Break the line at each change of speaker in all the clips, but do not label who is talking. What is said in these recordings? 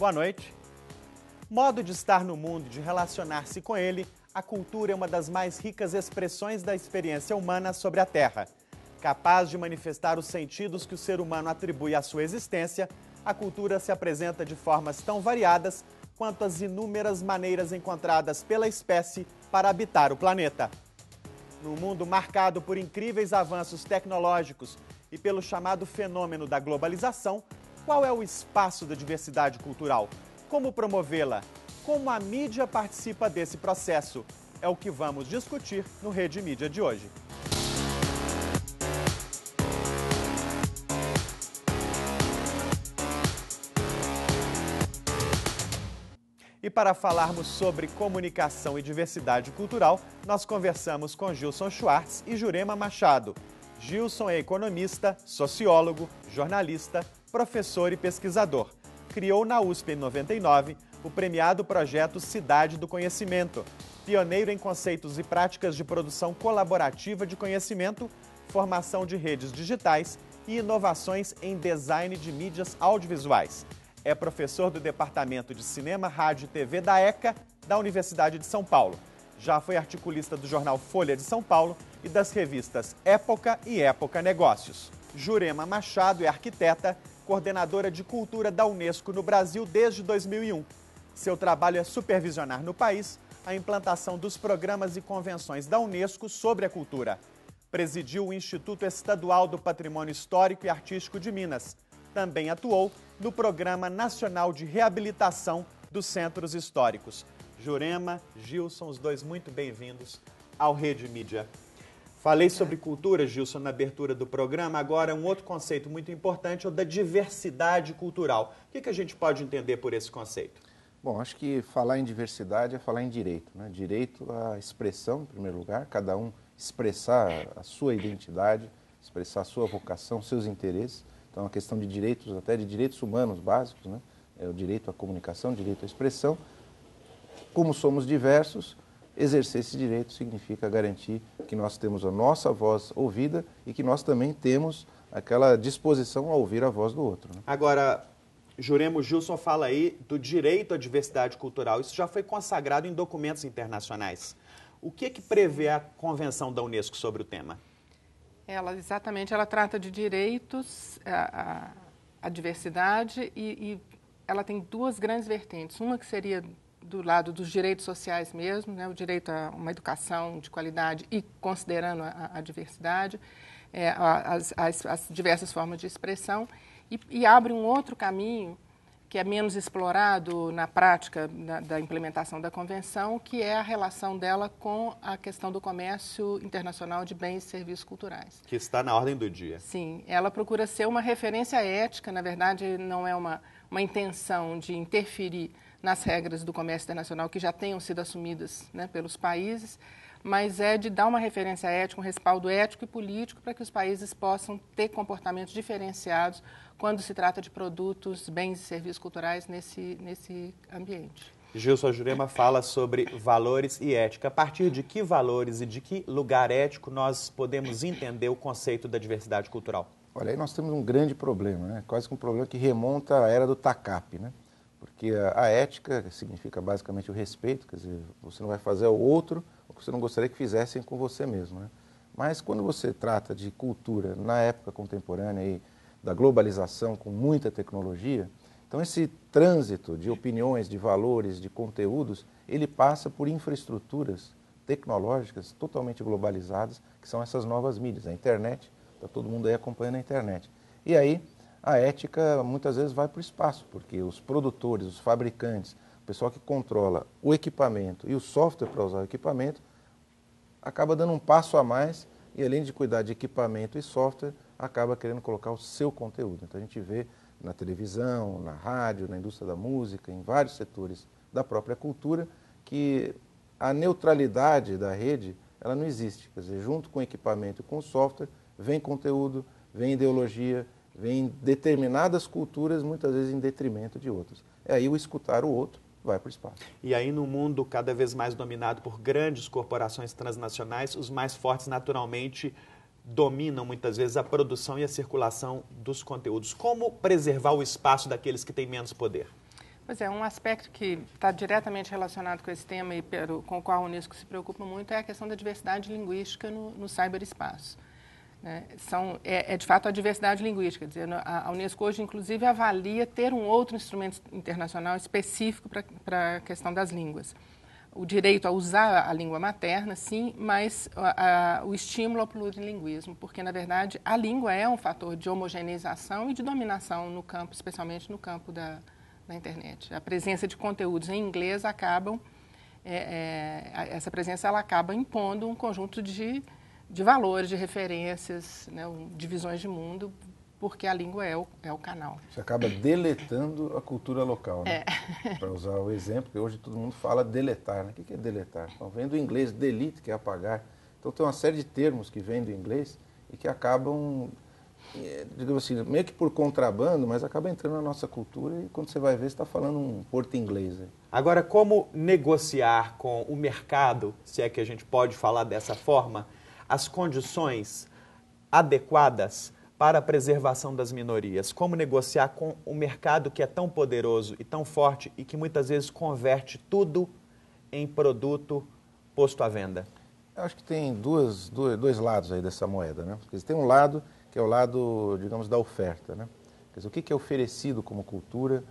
Boa noite. Modo de estar no mundo e de relacionar-se com ele, a cultura é uma das mais ricas expressões da experiência humana sobre a Terra. Capaz de manifestar os sentidos que o ser humano atribui à sua existência, a cultura se apresenta de formas tão variadas quanto as inúmeras maneiras encontradas pela espécie para habitar o planeta. No mundo marcado por incríveis avanços tecnológicos e pelo chamado fenômeno da globalização, qual é o espaço da diversidade cultural? Como promovê-la? Como a mídia participa desse processo? É o que vamos discutir no Rede Mídia de hoje. E para falarmos sobre comunicação e diversidade cultural, nós conversamos com Gilson Schwartz e Jurema Machado. Gilson é economista, sociólogo, jornalista, professor e pesquisador. Criou na USP em 99 o premiado projeto Cidade do Conhecimento, pioneiro em conceitos e práticas de produção colaborativa de conhecimento, formação de redes digitais e inovações em design de mídias audiovisuais. É professor do Departamento de Cinema, Rádio e TV da ECA, da Universidade de São Paulo. Já foi articulista do jornal Folha de São Paulo e das revistas Época e Época Negócios. Jurema Machado é arquiteta, coordenadora de cultura da Unesco no Brasil desde 2001. Seu trabalho é supervisionar no país a implantação dos programas e convenções da Unesco sobre a cultura. Presidiu o Instituto Estadual do Patrimônio Histórico e Artístico de Minas. Também atuou no Programa Nacional de Reabilitação dos Centros Históricos. Jurema, Gilson, os dois muito bem-vindos ao Rede Mídia. Falei sobre cultura, Gilson, na abertura do programa. Agora, um outro conceito muito importante é o da diversidade cultural. O que a gente pode entender por esse conceito?
Bom, acho que falar em diversidade é falar em direito, né? Direito à expressão, em primeiro lugar, cada um expressar a sua identidade, expressar a sua vocação, seus interesses. Então, a questão de direitos, até de direitos humanos básicos, né? É o direito à comunicação, o direito à expressão. Como somos diversos, exercer esse direito significa garantir que nós temos a nossa voz ouvida e que nós também temos aquela disposição a ouvir a voz do outro, né?
Agora, Jurema, o Gilson fala aí do direito à diversidade cultural. Isso já foi consagrado em documentos internacionais. O que prevê a Convenção da Unesco sobre o tema?
Ela trata de direitos à diversidade e ela tem duas grandes vertentes. Uma que seria do lado dos direitos sociais mesmo, né, o direito a uma educação de qualidade e considerando a diversidade, as diversas formas de expressão, e abre um outro caminho que é menos explorado na prática da implementação da Convenção, que é a relação dela com a questão do comércio internacional de bens e serviços culturais.
Que está na ordem do dia.
Sim, ela procura ser uma referência ética, na verdade não é uma intenção de interferir nas regras do comércio internacional que já tenham sido assumidas, né, pelos países, mas é de dar uma referência ética, um respaldo ético e político para que os países possam ter comportamentos diferenciados quando se trata de produtos, bens e serviços culturais nesse ambiente.
Gilson, a Jurema fala sobre valores e ética. A partir de que valores e de que lugar ético nós podemos entender o conceito da diversidade cultural?
Olha, aí nós temos um grande problema, né? Quase que um problema que remonta à era do TACAP, né? Porque a ética significa basicamente o respeito, quer dizer, você não vai fazer ao outro o que você não gostaria que fizessem com você mesmo, né? Mas quando você trata de cultura na época contemporânea e da globalização com muita tecnologia, então esse trânsito de opiniões, de valores, de conteúdos, ele passa por infraestruturas tecnológicas totalmente globalizadas, que são essas novas mídias, a internet, está todo mundo aí acompanhando a internet. E aí a ética muitas vezes vai para o espaço, porque os produtores, os fabricantes, o pessoal que controla o equipamento e o software para usar o equipamento, acaba dando um passo a mais e, além de cuidar de equipamento e software, acaba querendo colocar o seu conteúdo. Então a gente vê na televisão, na rádio, na indústria da música, em vários setores da própria cultura, que a neutralidade da rede, ela não existe. Quer dizer, junto com o equipamento e com o software, vem conteúdo, vem ideologia, vem determinadas culturas, muitas vezes em detrimento de outras. É aí o escutar o outro vai para o espaço.
E aí, no mundo cada vez mais dominado por grandes corporações transnacionais, os mais fortes naturalmente dominam muitas vezes a produção e a circulação dos conteúdos. Como preservar o espaço daqueles que têm menos poder?
Pois é, um aspecto que está diretamente relacionado com esse tema e com o qual a Unesco se preocupa muito é a questão da diversidade linguística no cyberespaço. Né? De fato, a diversidade linguística. Quer dizer, a Unesco hoje, inclusive, avalia ter um outro instrumento internacional específico para a questão das línguas. O direito a usar a língua materna, sim, mas o estímulo ao plurilinguismo, porque, na verdade, a língua é um fator de homogeneização e de dominação no campo, especialmente no campo da internet. A presença de conteúdos em inglês essa presença ela acaba impondo um conjunto de valores, de referências, né, de visões de mundo, porque a língua é o canal.
Você acaba deletando a cultura local, né? Para usar o exemplo, que hoje todo mundo fala deletar, né? O que é deletar? Então, vem do inglês delete, que é apagar. Então, tem uma série de termos que vêm do inglês e que acabam, digamos assim, meio que por contrabando, mas acaba entrando na nossa cultura e quando você vai ver, você está falando um porto-inglês. Né?
Agora, como negociar com o mercado, se é que a gente pode falar dessa forma, as condições adequadas para a preservação das minorias? Como negociar com o mercado que é tão poderoso e tão forte e que muitas vezes converte tudo em produto posto à venda?
Eu acho que tem dois lados aí dessa moeda, né? Porque tem um lado que é o lado, digamos, da oferta, né? Quer dizer, o que é oferecido como cultura,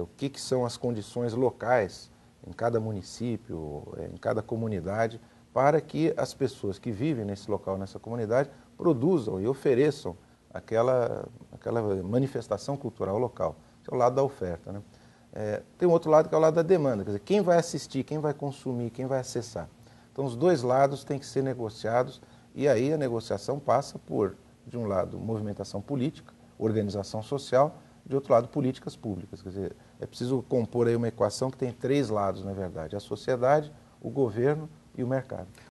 o que são as condições locais em cada município, em cada comunidade, para que as pessoas que vivem nesse local, nessa comunidade, produzam e ofereçam aquela manifestação cultural local. Esse é o lado da oferta, né? Tem um outro lado que é o lado da demanda, quer dizer, quem vai assistir, quem vai consumir, quem vai acessar. Então, os dois lados têm que ser negociados e aí a negociação passa por, de um lado, movimentação política, organização social, de outro lado, políticas públicas. Quer dizer, é preciso compor aí uma equação que tem três lados, na verdade, a sociedade, o governo e o mercado.